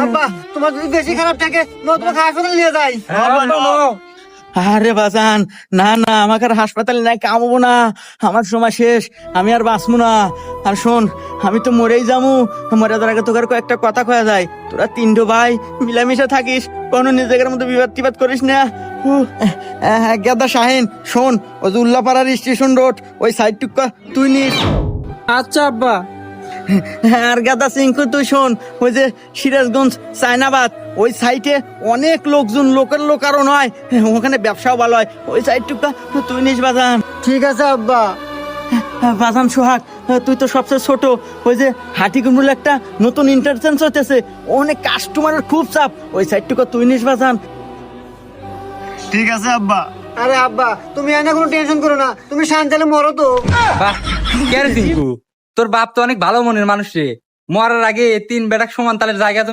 আব্বা তোমার যদি বেশি খারাপ থাকে তোমাকে হাসপাতালে নিয়ে যাই। আরে বাজান, না না, আমাকে আর হাসপাতালে নাই কামবো না, আমার সময় শেষ, আমি আর বাঁচবো না। আর শোন, আমি তো মরেই যাবো, মরে যাওয়ার আগে তোকে আর কয়েকটা কথা কয়া যায়। তোরা তিনটো ভাই মিলামিশা থাকিস, কোনো নিজেদের মধ্যে বিবাদ টিবাদ করিস না। গেদা শাহিন, শোন, ওই যে উল্লাপাড়ার স্টেশন রোড ওই সাইড টুকা তুই নিস। আচ্ছা আব্বা। আর গাদা সিংকু তুই শোন, ওই যে সিরাজগঞ্জ চায়নাবাদ ওই সাইটে অনেক লোকজন, লোকের লোক আরো নয়, ওখানে ব্যবসাও ভালো হয়, ওই সাইডটুকটা তুই নিস বাজান। ঠিক আছে আব্বা। বাজান সোহাগ, তুই তো সবচেয়ে ছোট, ওই যে হাটিকুমরুল একটা নতুন ইন্টারচেঞ্জ হতেছে, অনেক কাস্টমারের খুব চাপ, ওই সাইডটুকু তুই নিস বাজান। ঠিক আছে আব্বা। আরে আব্বা তুমি এনে কোনো টেনশন করো না, তুমি শান্তালে মরো তো। বাহ, কে রে টিঙ্কু, তোর বাপ তো অনেক ভালো মনের মানুষ রে। মরার আগে তিন বেটাক সমান তালের জায়গা